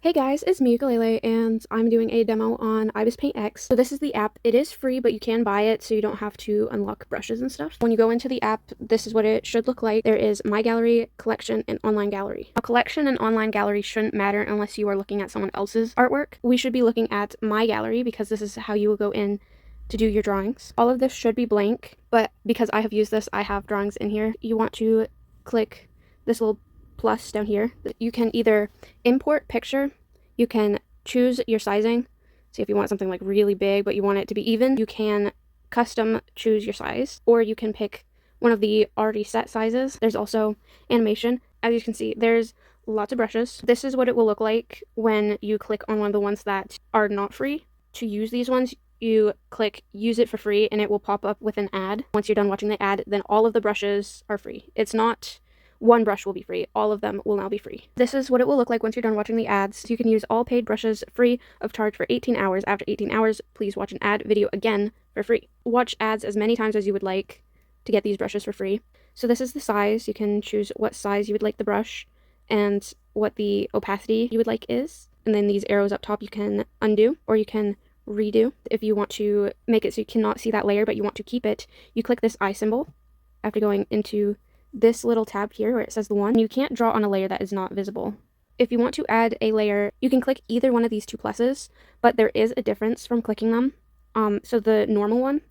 Hey guys, it's me, Ukulele, and I'm doing a demo on IbisPaint X. So this is the app. It is free, but you can buy it so you don't have to unlock brushes and stuff. When you go into the app, this is what it should look like. There is My Gallery, Collection, and Online Gallery. Now, Collection and Online Gallery shouldn't matter unless you are looking at someone else's artwork. We should be looking at My Gallery because this is how you will go in to do your drawings. All of this should be blank, but because I have used this, I have drawings in here. You want to click this little plus down here. You can either import picture, you can choose your sizing. See, if you want something like really big but you want it to be even, you can custom choose your size, or you can pick one of the already set sizes. There's also animation. As you can see, there's lots of brushes. This is what it will look like when you click on one of the ones that are not free. To use these ones, you click use it for free and it will pop up with an ad. Once you're done watching the ad, then all of the brushes are free. It's not one brush will be free. All of them will now be free. This is what it will look like once you're done watching the ads. You can use all paid brushes free of charge for 18 hours. After 18 hours, please watch an ad video again for free. Watch ads as many times as you would like to get these brushes for free. So this is the size. You can choose what size you would like the brush and what the opacity you would like is. And then these arrows up top you can undo or you can redo. If you want to make it so you cannot see that layer but you want to keep it, you click this eye symbol after going into this little tab here where it says the one. You can't draw on a layer that is not visible. If you want to add a layer, you can click either one of these two pluses, but there is a difference from clicking them. So the normal one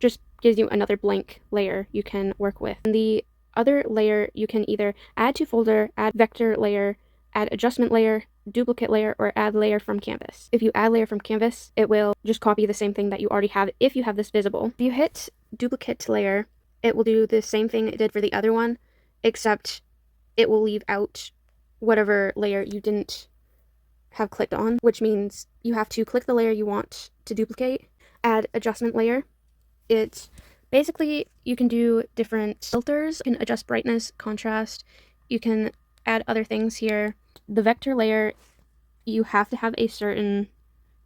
just gives you another blank layer you can work with. And the other layer you can either add to folder, add vector layer, add adjustment layer, duplicate layer, or add layer from canvas. If you add layer from canvas, it will just copy the same thing that you already have if you have this visible. If you hit duplicate layer, it will do the same thing it did for the other one, except it will leave out whatever layer you didn't have clicked on, which means you have to click the layer you want to duplicate, add adjustment layer. It basically, you can do different filters, you can adjust brightness, contrast, you can add other things here. The vector layer, you have to have a certain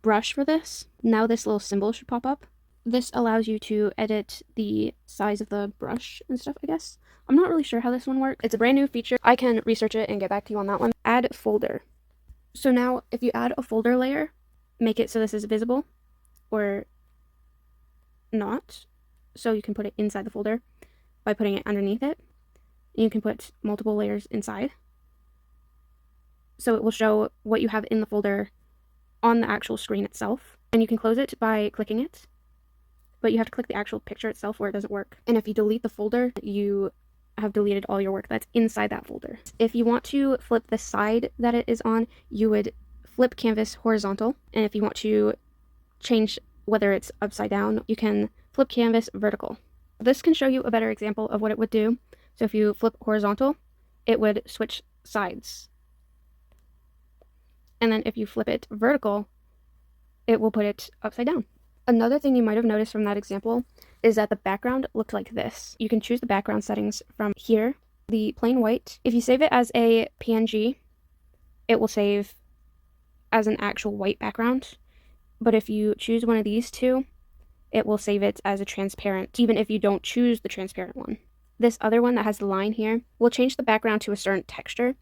brush for this. Now this little symbol should pop up. This allows you to edit the size of the brush and stuff, I guess. I'm not really sure how this one works. It's a brand new feature. I can research it and get back to you on that one. Add folder. So now if you add a folder layer, make it so this is visible or not. So you can put it inside the folder by putting it underneath it. You can put multiple layers inside. So it will show what you have in the folder on the actual screen itself. And you can close it by clicking it. But you have to click the actual picture itself or it doesn't work. And if you delete the folder, you have deleted all your work that's inside that folder. If you want to flip the side that it is on, you would flip canvas horizontal. And if you want to change whether it's upside down, you can flip canvas vertical. This can show you a better example of what it would do. So if you flip horizontal, it would switch sides. And then if you flip it vertical, it will put it upside down. Another thing you might have noticed from that example is that the background looked like this. You can choose the background settings from here, the plain white. If you save it as a PNG, it will save as an actual white background. But if you choose one of these two, it will save it as a transparent, even if you don't choose the transparent one. This other one that has the line here will change the background to a certain texture,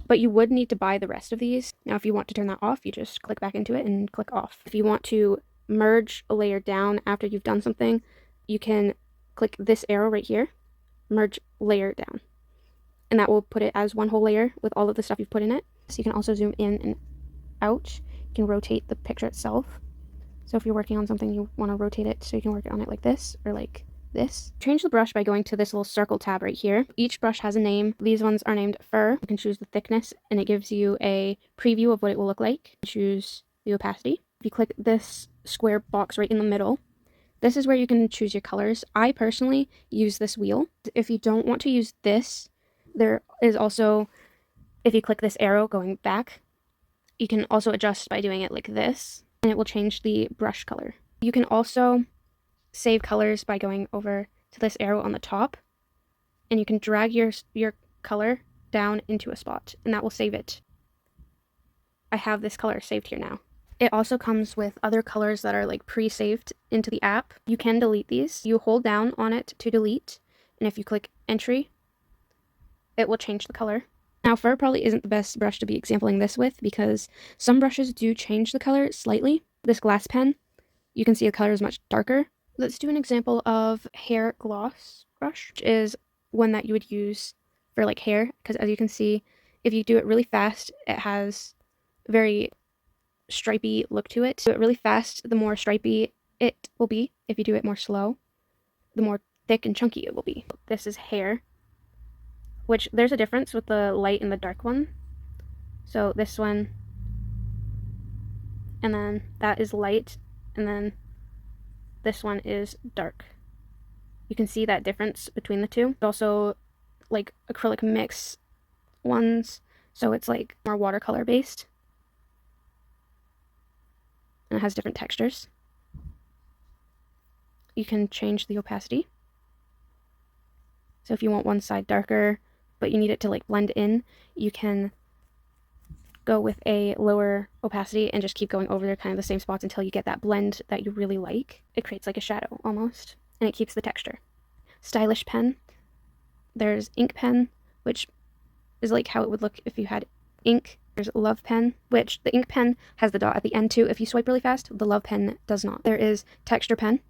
but you would need to buy the rest of these. Now, if you want to turn that off, you just click back into it and click off. If you want to merge a layer down after you've done something, you can click this arrow right here, merge layer down, and that will put it as one whole layer with all of the stuff you've put in it. So you can also zoom in and out. You can rotate the picture itself. So if you're working on something, you want to rotate it so you can work on it like this or like this. Change the brush by going to this little circle tab right here. Each brush has a name. These ones are named Fur. You can choose the thickness and it gives you a preview of what it will look like. Choose the opacity. If you click this square box right in the middle, this is where you can choose your colors. I personally use this wheel. If you don't want to use this, there is also, if you click this arrow going back, you can also adjust by doing it like this, and it will change the brush color. You can also save colors by going over to this arrow on the top, and you can drag your color down into a spot, and that will save it. I have this color saved here now. It also comes with other colors that are like pre-saved into the app. You can delete these. You hold down on it to delete, and if you click entry, it will change the color. Now, fur probably isn't the best brush to be exampling this with because some brushes do change the color slightly. This glass pen, you can see the color is much darker. Let's do an example of hair gloss brush, which is one that you would use for like hair, because as you can see, if you do it really fast, it has a very stripy look to it. Do it really fast, the more stripy it will be. If you do it more slow, the more thick and chunky it will be. This is hair, which there's a difference with the light and the dark one. So this one, and then that is light, and then this one is dark. You can see that difference between the two. Also, like acrylic mix ones, so it's like more watercolor based. And it has different textures. You can change the opacity. So if you want one side darker, but you need it to like blend in, you can go with a lower opacity and just keep going over there kind of the same spots until you get that blend that you really like. It creates like a shadow almost, and it keeps the texture. Stylish pen. There's ink pen, which is like how it would look if you had ink. There's love pen, which the ink pen has the dot at the end too. If you swipe really fast, the love pen does not. There is texture pen,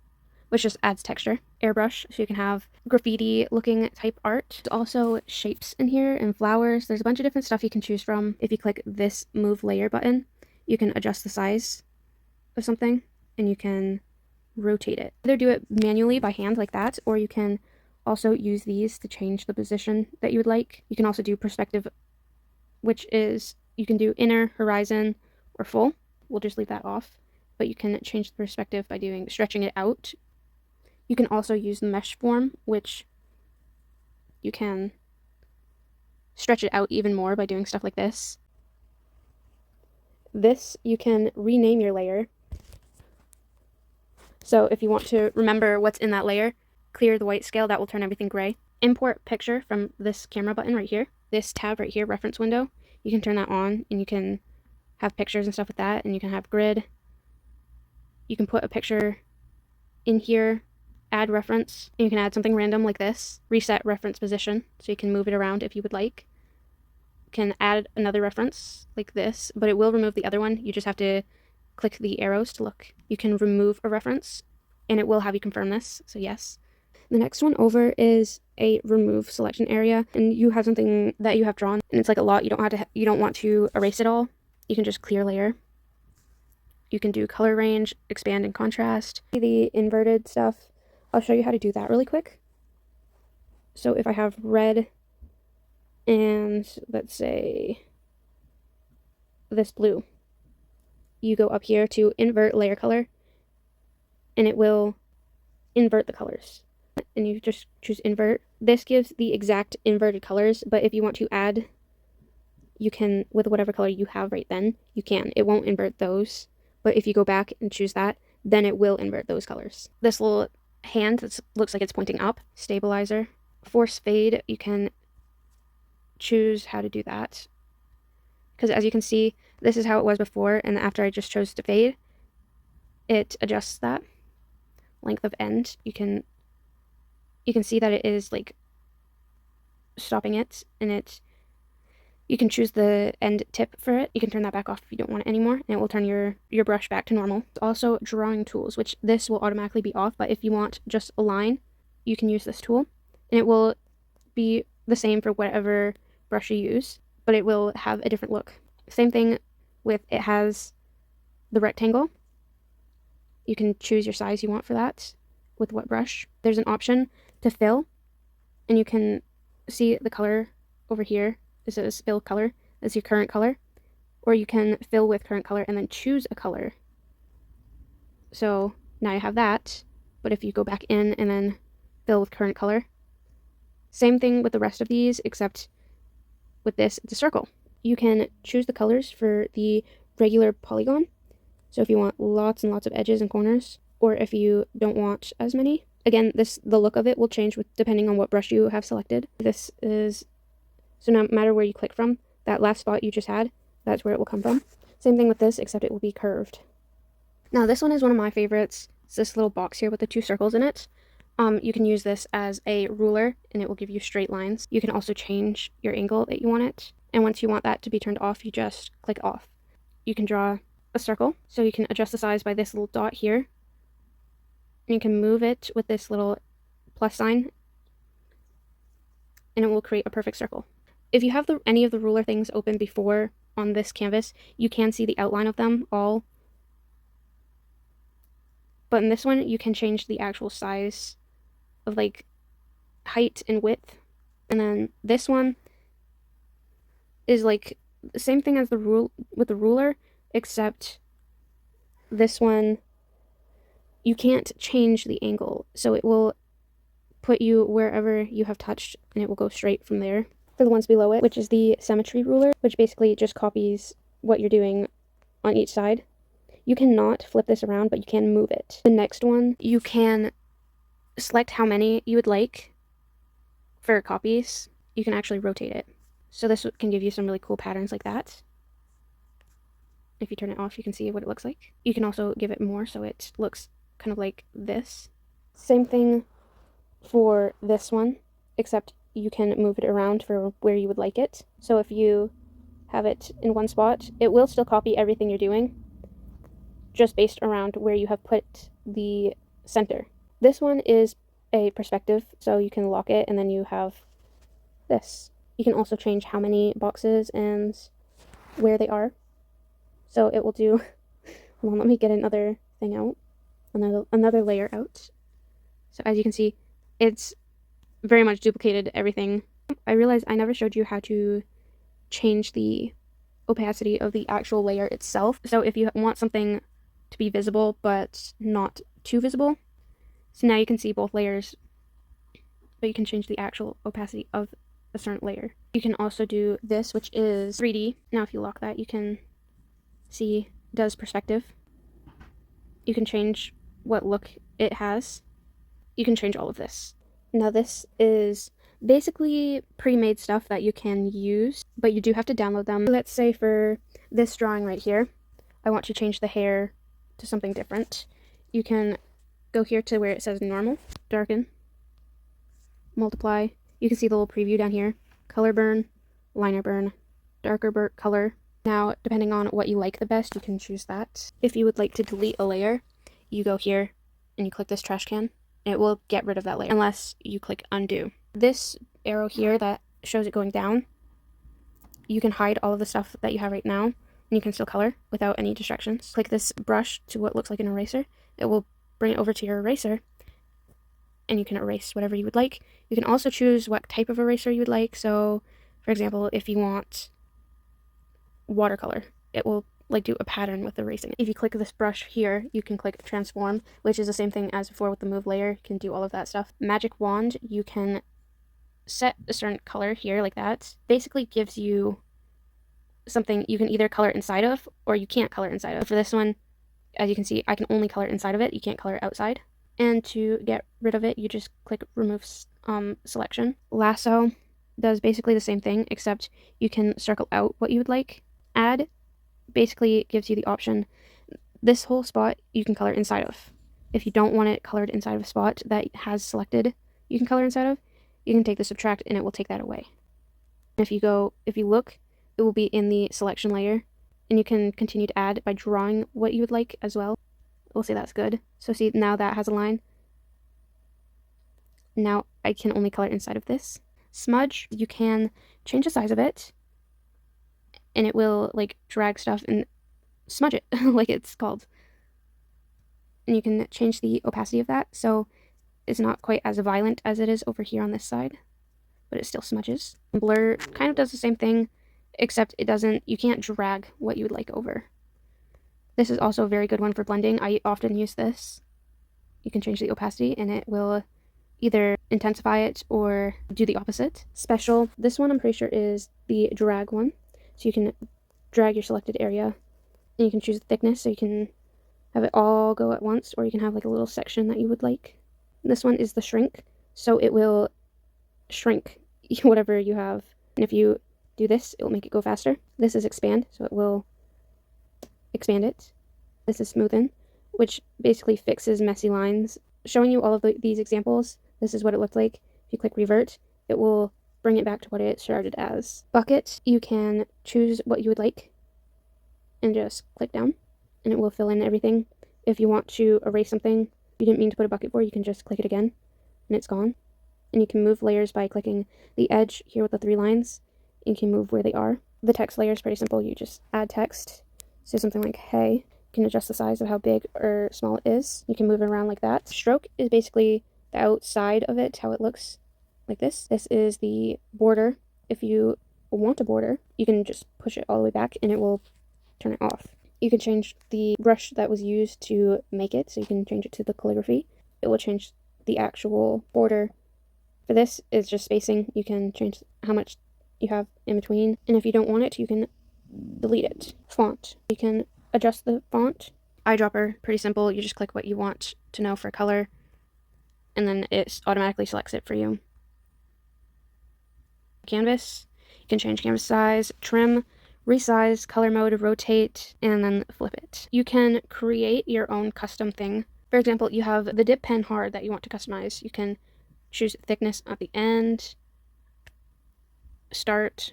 which just adds texture. Airbrush, so you can have graffiti looking type art. There's also shapes in here and flowers. There's a bunch of different stuff you can choose from. If you click this move layer button, you can adjust the size of something and you can rotate it. Either do it manually by hand like that, or you can also use these to change the position that you would like. You can also do perspective, which is you can do inner, horizon, or full. We'll just leave that off, but you can change the perspective by doing stretching it out. You can also use the mesh form, which you can stretch it out even more by doing stuff like this. This, you can rename your layer. So if you want to remember what's in that layer, clear the white scale, that will turn everything gray. Import picture from this camera button right here. This tab right here, reference window, you can turn that on and you can have pictures and stuff with that, and you can have grid. You can put a picture in here, add reference, and you can add something random like this. Reset reference position, so you can move it around if you would like. You can add another reference like this, but it will remove the other one. You just have to click the arrows to look. You can remove a reference, and it will have you confirm this, so yes. The next one over is a remove selection area, and you have something that you have drawn, and it's like a lot. You don't want to erase it all. You can just clear layer. You can do color range, expand and contrast. The inverted stuff, I'll show you how to do that really quick. So if I have red and let's say this blue, you go up here to invert layer color, and it will invert the colors. And you just choose invert. This gives the exact inverted colors, but if you want to add, you can, with whatever color you have right then, you can. It won't invert those, but if you go back and choose that, then it will invert those colors. This little hand that looks like it's pointing up, stabilizer. Force fade, you can choose how to do that. Because as you can see, this is how it was before, and after I just chose to fade, it adjusts that. Length of end, you can see that it is like stopping it, and you can choose the end tip for it. You can turn that back off if you don't want it anymore, and it will turn your brush back to normal. Also drawing tools, which this will automatically be off, but if you want just a line, you can use this tool, and it will be the same for whatever brush you use, but it will have a different look. Same thing with, it has the rectangle. You can choose your size you want for that with what brush. There's an option to fill, and you can see the color over here. It says fill color. That's your current color, or you can fill with current color and then choose a color. So now you have that, but if you go back in and then fill with current color, same thing with the rest of these, except with this, it's a circle. You can choose the colors for the regular polygon. So if you want lots and lots of edges and corners, or if you don't want as many. Again, the look of it will change depending on what brush you have selected. This is, so no matter where you click from, that last spot you just had, that's where it will come from. Same thing with this, except it will be curved. Now this one is one of my favorites. It's this little box here with the two circles in it. You can use this as a ruler and it will give you straight lines. You can also change your angle that you want it. And once you want that to be turned off, you just click off. You can draw a circle. So you can adjust the size by this little dot here. And you can move it with this little plus sign. And it will create a perfect circle. If you have any of the ruler things open before on this canvas, you can see the outline of them all. But in this one, you can change the actual size of like height and width. And then this one is like the same thing as the ruler, except this one you can't change the angle, so it will put you wherever you have touched and it will go straight from there. For the ones below it, which is the symmetry ruler, which basically just copies what you're doing on each side. You cannot flip this around, but you can move it. The next one, you can select how many you would like for copies. You can actually rotate it. So this can give you some really cool patterns like that. If you turn it off, you can see what it looks like. You can also give it more so it looks kind of like this. Same thing for this one, except you can move it around for where you would like it. So if you have it in one spot, it will still copy everything you're doing, just based around where you have put the center. This one is a perspective, so you can lock it and then you have this. You can also change how many boxes and where they are. So it will do, hold on, let me get another thing out, another layer out. So as you can see, it's very much duplicated everything. I realized I never showed you how to change the opacity of the actual layer itself. So if you want something to be visible but not too visible, so now you can see both layers, but you can change the actual opacity of a certain layer. You can also do this, which is 3D. Now if you lock that, you can see it does perspective. You can change what look it has. You can change all of this. Now this is basically pre-made stuff that you can use, but you do have to download them. Let's say for this drawing right here, I want to change the hair to something different. You can go here to where it says normal, darken, multiply. You can see the little preview down here. Color burn, liner burn, darker color. Now, depending on what you like the best, you can choose that. If you would like to delete a layer, you go here and you click this trash can. It will get rid of that layer unless you click undo. This arrow here that shows it going down, you can hide all of the stuff that you have right now and you can still color without any distractions. Click this brush to what looks like an eraser. It will bring it over to your eraser and you can erase whatever you would like. You can also choose what type of eraser you would like. So, for example, if you want watercolor, it will like do a pattern with erasing. If you click this brush here, you can click transform, which is the same thing as before with the move layer. You can do all of that stuff. Magic wand, you can set a certain color here like that. Basically gives you something you can either color inside of or you can't color inside of. For this one, as you can see, I can only color inside of it. You can't color outside. And to get rid of it, you just click remove selection. Lasso does basically the same thing, except you can circle out what you would like. Add basically gives you the option, this whole spot you can color inside of. If you don't want it colored inside of a spot that has selected you can color inside of, you can take the subtract and it will take that away. If you look, it will be in the selection layer, and you can continue to add by drawing what you would like as well. We'll say that's good. So see, now that has a line. Now I can only color inside of this. Smudge, you can change the size of it and it will like drag stuff and smudge it like it's called. And you can change the opacity of that so it's not quite as violent as it is over here on this side, but it still smudges. Blur kind of does the same thing, except you can't drag what you would like over. This is also a very good one for blending. I often use this. You can change the opacity and it will either intensify it or do the opposite. Special, this one I'm pretty sure is the drag one. So you can drag your selected area and you can choose the thickness, so you can have it all go at once, or you can have like a little section that you would like. This one is the shrink, so it will shrink whatever you have. And if you do this, it will make it go faster. This is expand, so it will expand it. This is smoothen, which basically fixes messy lines, showing you all of these examples. This is what it looked like. If you click revert, it will bring it back to what it started as. Bucket, you can choose what you would like and just click down and it will fill in everything. If you want to erase something you didn't mean to put a bucket for, you can just click it again and it's gone. And you can move layers by clicking the edge here with the 3 lines. You can move where they are. The text layer is pretty simple. You just add text. So something like hey. You can adjust the size of how big or small it is. You can move it around like that. Stroke is basically the outside of it, how it looks like this. This is the border. If you want a border, you can just push it all the way back and it will turn it off. You can change the brush that was used to make it, so you can change it to the calligraphy. It will change the actual border. For this, it's just spacing. You can change how much you have in between, and if you don't want it, you can delete it. Font. You can adjust the font. Eyedropper, pretty simple. You just click what you want to know for color, and then it automatically selects it for you. Canvas. You can change canvas size, trim, resize, color mode, rotate, and then flip it. You can create your own custom thing. For example, you have the dip pen hard that you want to customize. You can choose thickness at the end, start,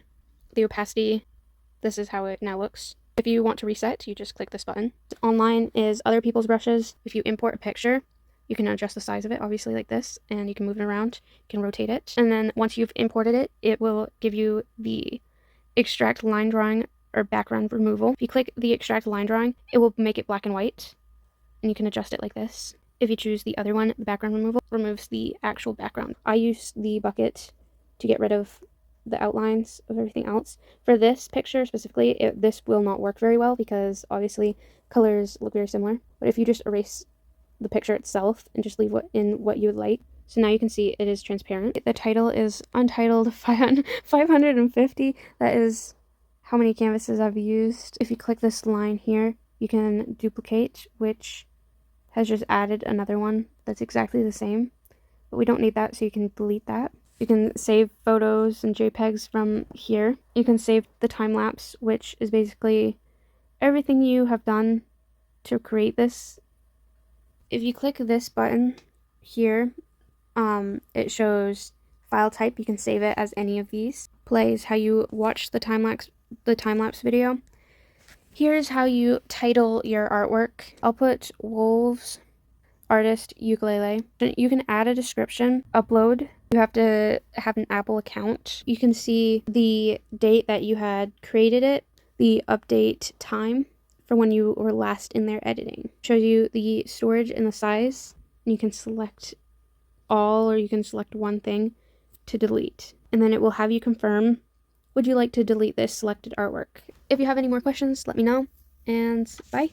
the opacity. This is how it now looks. If you want to reset, you just click this button. Online is other people's brushes. If you import a picture, you can adjust the size of it, obviously like this, and you can move it around. You can rotate it. And then once you've imported it, it will give you the extract line drawing or background removal. If you click the extract line drawing, it will make it black and white, and you can adjust it like this. If you choose the other one, the background removal removes the actual background. I use the bucket to get rid of the outlines of everything else. For this picture specifically, this will not work very well because obviously colors look very similar. But if you just erase the picture itself and just leave what you would like, so now you can see it is transparent. The title is Untitled 550. That is how many canvases I've used. If you click this line here, you can duplicate, which has just added another one that's exactly the same. But we don't need that, so you can delete that. You can save photos and JPEGs from here. You can save the time lapse, which is basically everything you have done to create this. If you click this button here, it shows file type. You can save it as any of these. Play is how you watch the time lapse video. Here's how you title your artwork. I'll put Wolves Artist Ukulele. You can add a description. Upload. You have to have an Apple account. You can see the date that you had created it, the update time for when you were last in there editing. Shows you the storage and the size. And you can select all, or you can select one thing to delete. And then it will have you confirm, would you like to delete this selected artwork? If you have any more questions, let me know, and bye.